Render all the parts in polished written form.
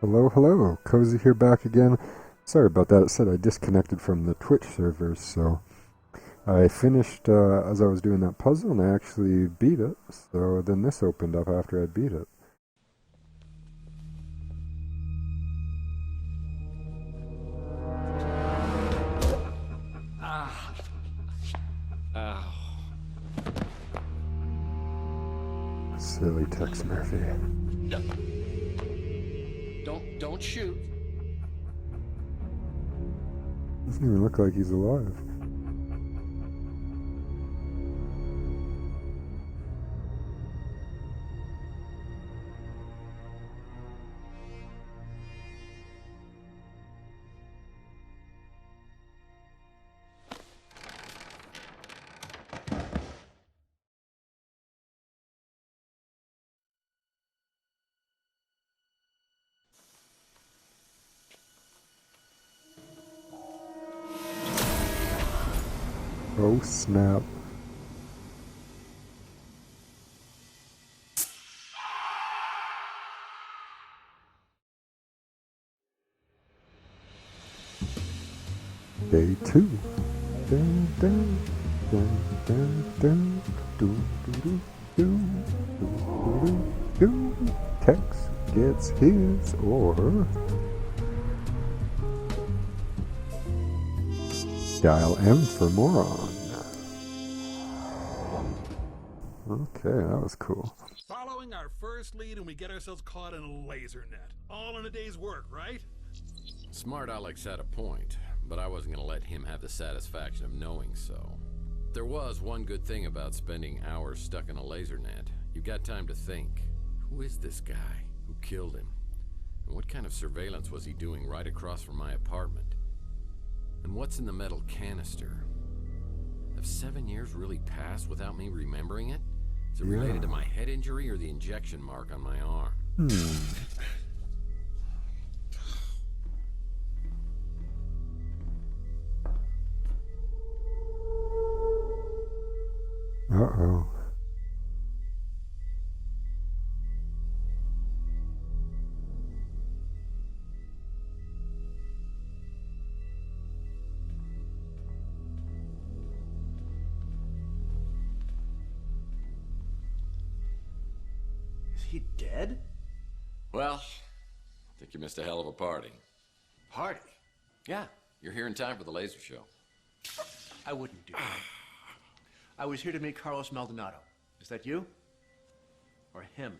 Hello, hello. Cozy here back again. Sorry about that. It said I disconnected from the Twitch servers, so I finished as I was doing that puzzle and I actually beat it. So then this opened up after I beat it. Silly Tex Murphy. Don't shoot. Doesn't even look like he's alive. Oh snap. Day 2. Dun, dun, dun, dun, dun, doo, doo, doo, doo, doo, doo. Tex gets his or dial M for moron. Okay, that was cool. Following our first lead and we get ourselves caught in a laser net. All in a day's work, right? Smart Alex had a point, but I wasn't going to let him have the satisfaction of knowing so. There was one good thing about spending hours stuck in a laser net. You got time to think. Who is this guy? Who killed him? And what kind of surveillance was he doing right across from my apartment? And what's in the metal canister? Have 7 years really passed without me remembering it? Is it related to my head injury or the injection mark on my arm? Uh-oh. Is he dead? Well, I think you missed a hell of a party. Party? Yeah, you're here in time for the laser show. I wouldn't do that. I was here to meet Carlos Maldonado. Is that you? Or him?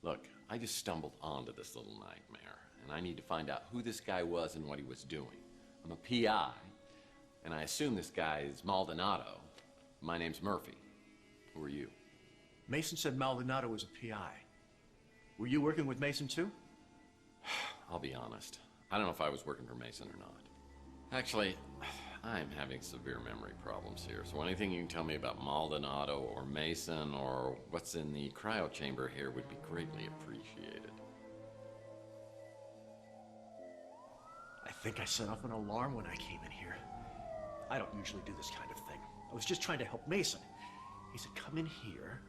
Look, I just stumbled onto this little nightmare, and I need to find out who this guy was and what he was doing. I'm a PI, and I assume this guy is Maldonado. My name's Murphy. Who are you? Mason said Maldonado was a PI. Were you working with Mason too? I'll be honest. I don't know if I was working for Mason or not. Actually, I'm having severe memory problems here, so anything you can tell me about Maldonado or Mason or what's in the cryo chamber here would be greatly appreciated. I think I set off an alarm when I came in here. I don't usually do this kind of thing. I was just trying to help Mason. He said, come in here,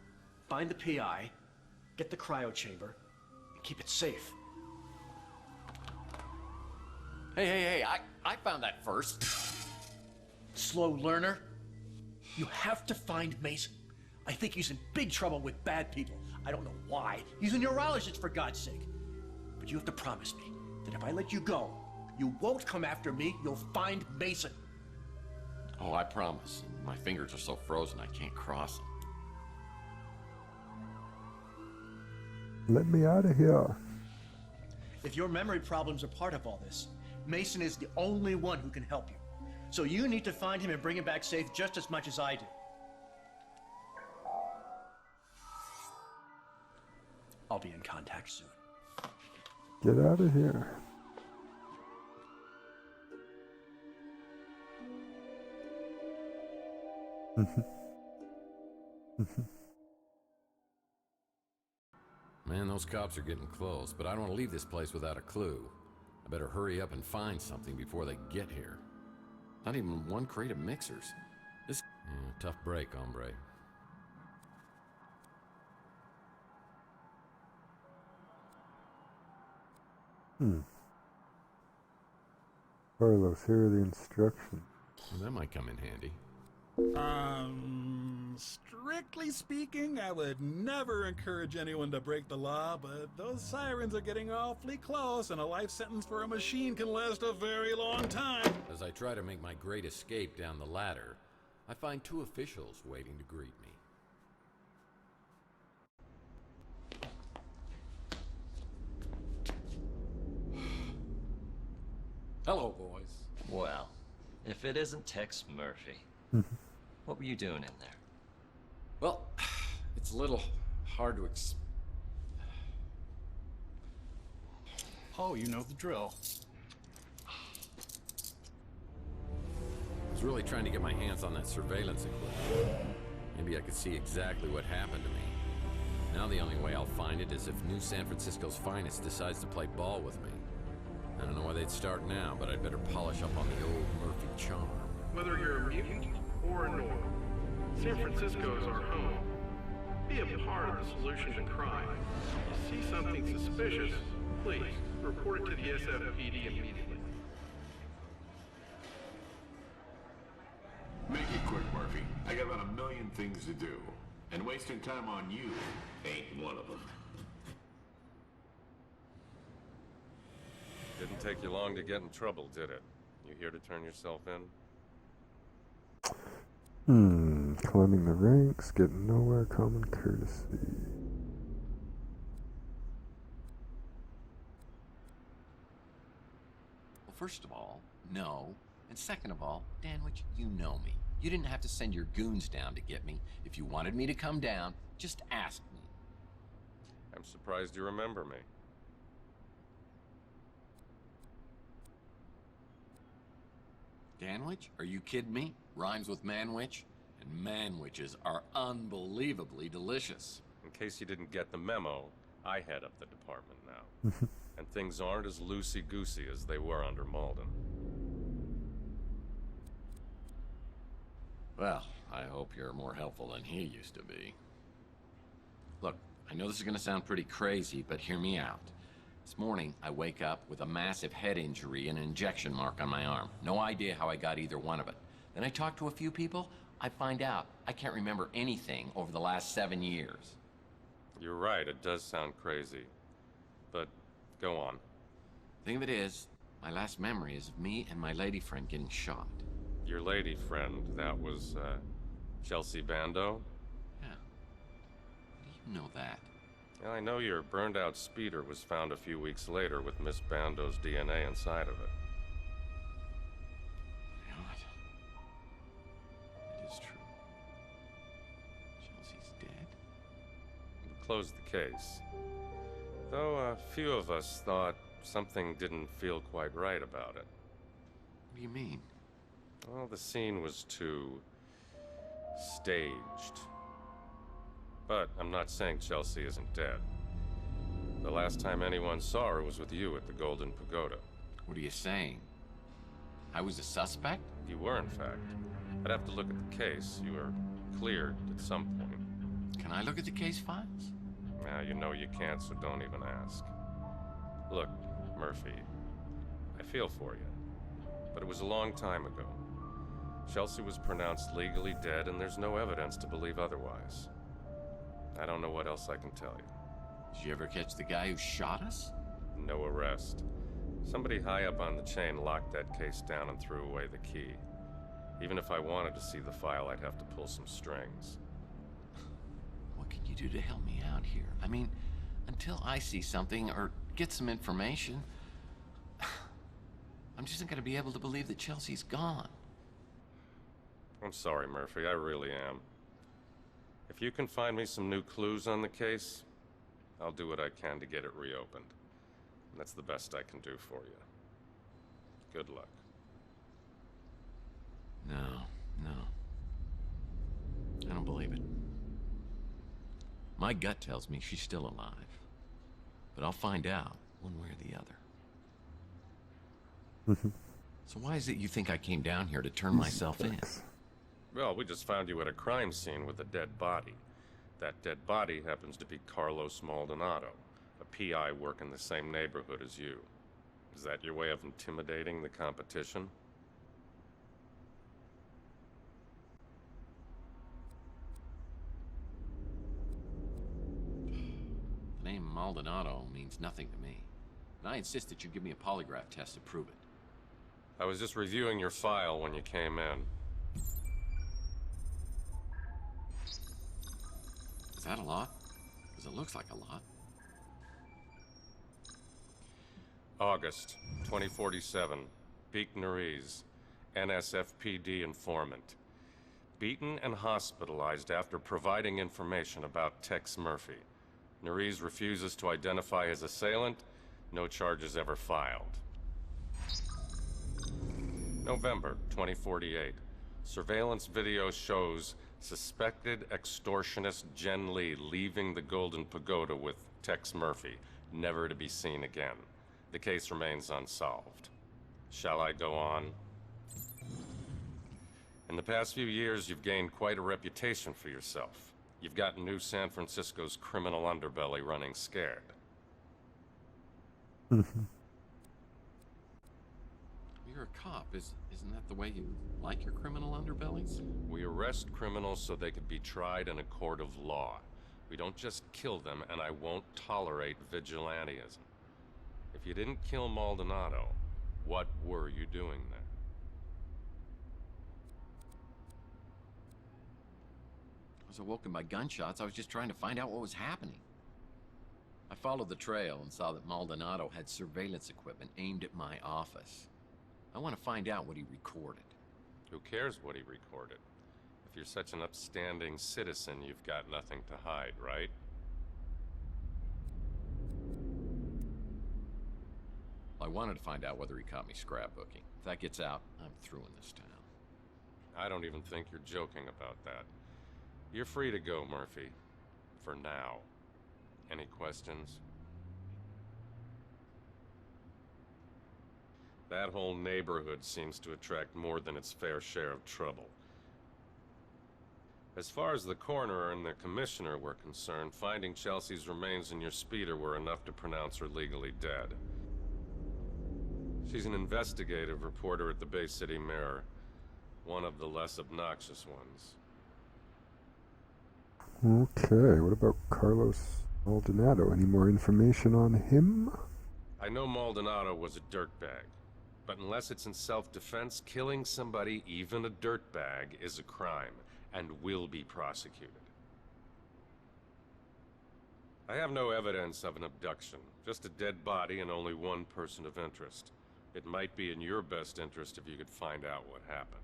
find the PI, get the cryo chamber, and keep it safe. Hey, I found that first. Slow learner. You have to find Mason. I think he's in big trouble with bad people. I don't know why. He's a neurologist, for God's sake. But you have to promise me that if I let you go, you won't come after me. You'll find Mason. Oh, I promise. My fingers are so frozen I can't cross them. Let me out of here. If your memory problems are part of all this, Mason is the only one who can help you. So you need to find him and bring him back safe just as much as I do. I'll be in contact soon. Get out of here. Man, those cops are getting close, but I don't want to leave this place without a clue. I better hurry up and find something before they get here. Not even one crate of mixers. This... tough break, hombre. Hmm. Carlos, here are the instructions. Well, that might come in handy. Strictly speaking, I would never encourage anyone to break the law, but those sirens are getting awfully close, and a life sentence for a machine can last a very long time. As I try to make my great escape down the ladder, I find two officials waiting to greet me. Hello, boys. Well, if it isn't Tex Murphy. What were you doing in there? Well, it's a little hard to Oh, you know the drill. I was really trying to get my hands on that surveillance equipment. Maybe I could see exactly what happened to me. Now the only way I'll find it is if New San Francisco's finest decides to play ball with me. I don't know why they'd start now, but I'd better polish up on the old Murphy charm. Whether you're a mutant or a norm, San Francisco is our home. Be a part of the solution to crime. If you see something suspicious, please report it to the SFPD immediately. Make it quick, Murphy. I got about 1 million things to do. And wasting time on you ain't one of them. Didn't take you long to get in trouble, did it? You here to turn yourself in? Climbing the ranks, getting nowhere, common courtesy. Well, first of all, no. And second of all, Danwich, you know me. You didn't have to send your goons down to get me. If you wanted me to come down, just ask me. I'm surprised you remember me. Danwich? Are you kidding me? Rhymes with manwich? And manwiches are unbelievably delicious. In case you didn't get the memo, I head up the department now. And things aren't as loosey-goosey as they were under Malden. Well, I hope you're more helpful than he used to be. Look, I know this is gonna sound pretty crazy, but hear me out. This morning, I wake up with a massive head injury and an injection mark on my arm. No idea how I got either one of it. Then I talk to a few people, I find out I can't remember anything over the last 7 years. You're right, it does sound crazy. But go on. Thing of it is, my last memory is of me and my lady friend getting shot. Your lady friend, that was, Chelsea Bando? Yeah. How do you know that? Well, I know your burned-out speeder was found a few weeks later with Miss Bando's DNA inside of it. You know what? It is true. Chelsea's dead? We closed the case. Though a few of us thought something didn't feel quite right about it. What do you mean? Well, the scene was too staged. But I'm not saying Chelsea isn't dead. The last time anyone saw her was with you at the Golden Pagoda. What are you saying? I was a suspect? You were, in fact. I'd have to look at the case. You were cleared at some point. Can I look at the case files? Now, you know you can't, so don't even ask. Look, Murphy, I feel for you. But it was a long time ago. Chelsea was pronounced legally dead, and there's no evidence to believe otherwise. I don't know what else I can tell you. Did you ever catch the guy who shot us? No arrest. Somebody high up on the chain locked that case down and threw away the key. Even if I wanted to see the file, I'd have to pull some strings. What can you do to help me out here? I mean, until I see something or get some information, I'm just not going to be able to believe that Chelsea's gone. I'm sorry, Murphy, I really am. If you can find me some new clues on the case, I'll do what I can to get it reopened. And that's the best I can do for you. Good luck. No. I don't believe it. My gut tells me she's still alive. But I'll find out one way or the other. So why is it you think I came down here to turn myself in? Well, we just found you at a crime scene with a dead body. That dead body happens to be Carlos Maldonado, a PI working the same neighborhood as you. Is that your way of intimidating the competition? The name Maldonado means nothing to me. And I insist that you give me a polygraph test to prove it. I was just reviewing your file when you came in. Is that a lot? Because it looks like a lot. August 2047. Beek Nariz, NSFPD informant. Beaten and hospitalized after providing information about Tex Murphy. Nariz refuses to identify his assailant. No charges ever filed. November 2048. Surveillance video shows suspected extortionist Jen Lee leaving the Golden Pagoda with Tex Murphy, never to be seen again. The case remains unsolved. Shall I go on? In the past few years, you've gained quite a reputation for yourself. You've gotten New San Francisco's criminal underbelly running scared. You're a cop. Isn't that the way you like your criminal underbellies? We arrest criminals so they could be tried in a court of law. We don't just kill them, and I won't tolerate vigilantism. If you didn't kill Maldonado, what were you doing there? I was awoken by gunshots. I was just trying to find out what was happening. I followed the trail and saw that Maldonado had surveillance equipment aimed at my office. I want to find out what he recorded. Who cares what he recorded? If you're such an upstanding citizen, you've got nothing to hide, right? I wanted to find out whether he caught me scrapbooking. If that gets out, I'm through in this town. I don't even think you're joking about that. You're free to go, Murphy. For now. Any questions? That whole neighborhood seems to attract more than its fair share of trouble. As far as the coroner and the commissioner were concerned, finding Chelsea's remains in your speeder were enough to pronounce her legally dead. She's an investigative reporter at the Bay City Mirror, one of the less obnoxious ones. Okay, what about Carlos Maldonado? Any more information on him? I know Maldonado was a dirtbag, but unless it's in self-defense, killing somebody, even a dirtbag, is a crime and will be prosecuted. I have no evidence of an abduction, just a dead body and only one person of interest. It might be in your best interest if you could find out what happened.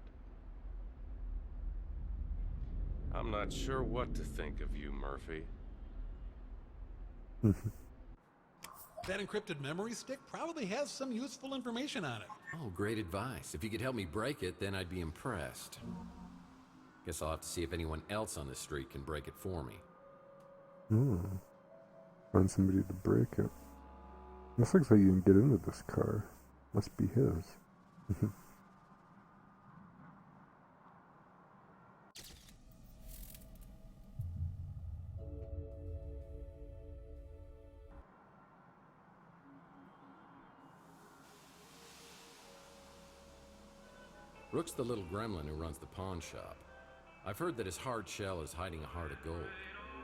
I'm not sure what to think of you, Murphy. That encrypted memory stick probably has some useful information on it. Oh, great advice. If you could help me break it, then I'd be impressed. Guess I'll have to see if anyone else on the street can break it for me. Find somebody to break it. This looks like you can get into this car. Must be his. Rook's the little gremlin who runs the pawn shop. I've heard that his hard shell is hiding a heart of gold,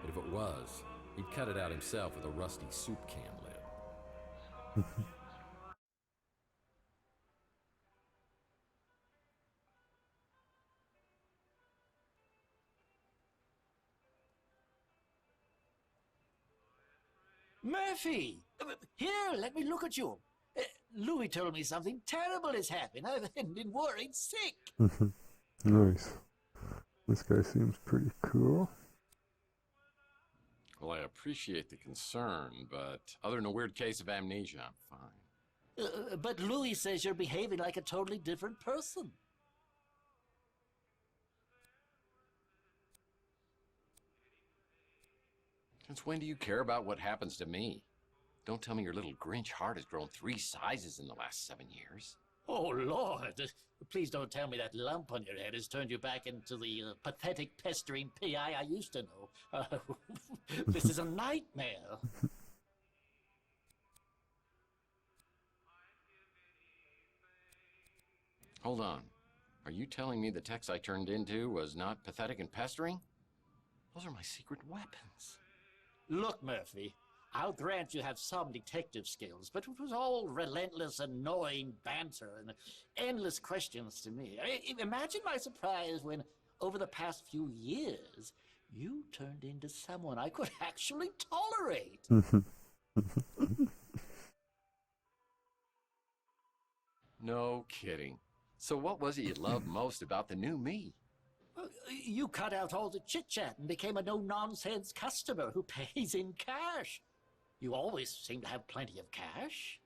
but if it was, he'd cut it out himself with a rusty soup can lid. Murphy! Here, let me look at you. Louis told me something terrible has happened. I've been worried sick. Nice. This guy seems pretty cool. Well, I appreciate the concern, but other than a weird case of amnesia, I'm fine. But Louis says you're behaving like a totally different person. Since when do you care about what happens to me? Don't tell me your little Grinch heart has grown 3 sizes in the last 7 years. Oh, Lord. Please don't tell me that lump on your head has turned you back into the pathetic, pestering P.I. I used to know. This is a nightmare. Hold on. Are you telling me the text I turned into was not pathetic and pestering? Those are my secret weapons. Look, Murphy, I'll grant you have some detective skills, but it was all relentless, annoying banter and endless questions to me. Imagine my surprise when, over the past few years, you turned into someone I could actually tolerate. No kidding. So what was it you loved most about the new me? You cut out all the chit-chat and became a no-nonsense customer who pays in cash. You always seem to have plenty of cash.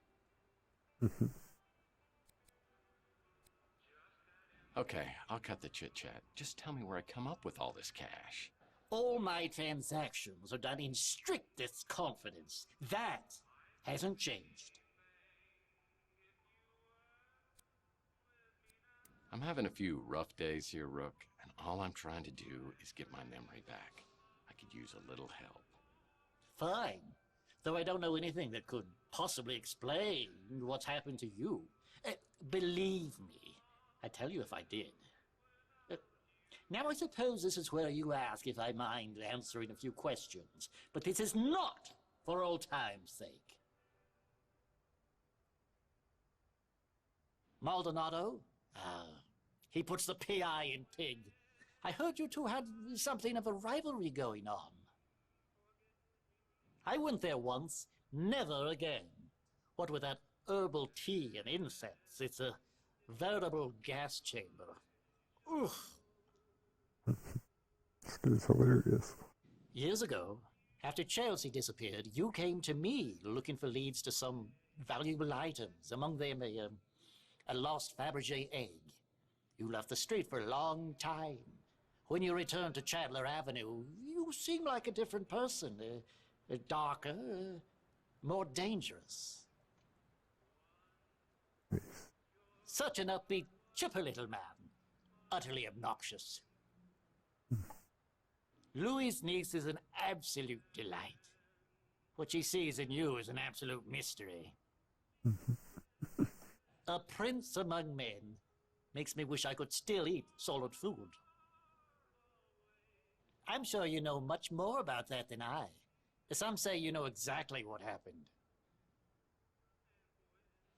Okay, I'll cut the chit-chat. Just tell me where I come up with all this cash. All my transactions are done in strictest confidence. That hasn't changed. I'm having a few rough days here, Rook, and all I'm trying to do is get my memory back. I could use a little help. Fine. Though I don't know anything that could possibly explain what's happened to you. Believe me, I'd tell you if I did. Now I suppose this is where you ask if I mind answering a few questions, but this is not for old time's sake. Maldonado? He puts the PI in pig. I heard you two had something of a rivalry going on. I went there once, never again. What with that herbal tea and incense, it's a veritable gas chamber. Oof. This is hilarious. Years ago, after Chelsea disappeared, you came to me looking for leads to some valuable items, among them a lost Fabergé egg. You left the street for a long time. When you returned to Chandler Avenue, you seemed like a different person, darker, more dangerous. Nice. Such an upbeat, chipper little man, utterly obnoxious. Louis' niece is an absolute delight. What she sees in you is an absolute mystery. A prince among men makes me wish I could still eat solid food. I'm sure you know much more about that than I. Some say you know exactly what happened.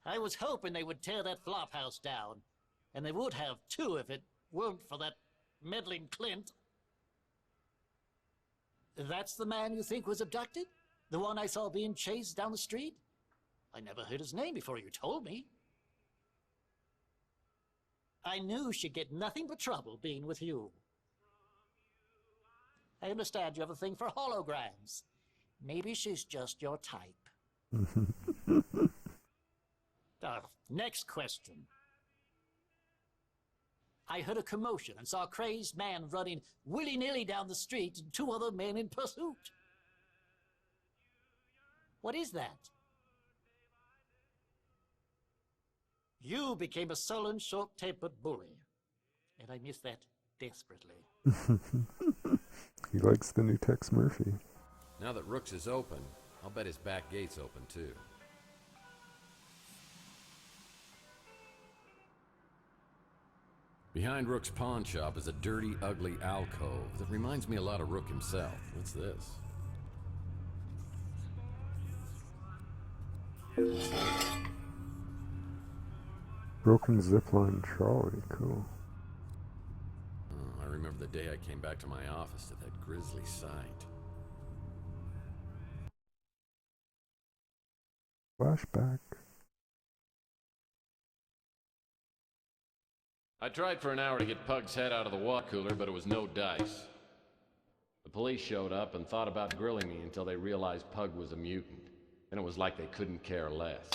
I was hoping they would tear that flop house down, and they would have too if it weren't for that meddling Clint. That's the man you think was abducted? The one I saw being chased down the street? I never heard his name before you told me. I knew she'd get nothing but trouble being with you. I understand you have a thing for holograms. Maybe she's just your type. Next question. I heard a commotion and saw a crazed man running willy-nilly down the street and two other men in pursuit. What is that? You became a sullen, short-tempered bully, and I miss that desperately. He likes the new Tex Murphy. Now that Rook's is open, I'll bet his back gate's open too. Behind Rook's pawn shop is a dirty, ugly alcove that reminds me a lot of Rook himself. What's this? Broken zipline trolley, cool. Oh, I remember the day I came back to my office to that grisly sight. Flashback. I tried for an hour to get Pug's head out of the water cooler, but it was no dice. The police showed up and thought about grilling me until they realized Pug was a mutant, and it was like they couldn't care less.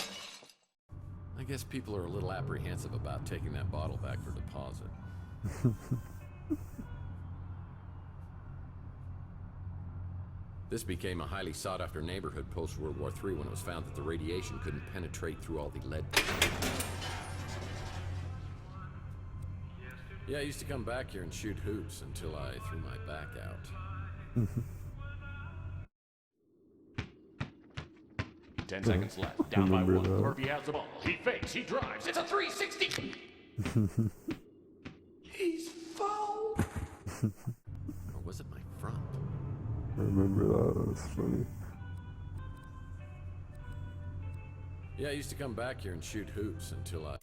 I guess people are a little apprehensive about taking that bottle back for deposit. This became a highly sought-after neighborhood post-World War III when it was found that the radiation couldn't penetrate through all the lead. Yeah, I used to come back here and shoot hoops until I threw my back out. 10 seconds left. Down by one. Murphy has the ball. He fakes. He drives. It's a 360. He's foul. Or was it my front? I remember that was funny. Yeah, I used to come back here and shoot hoops until I...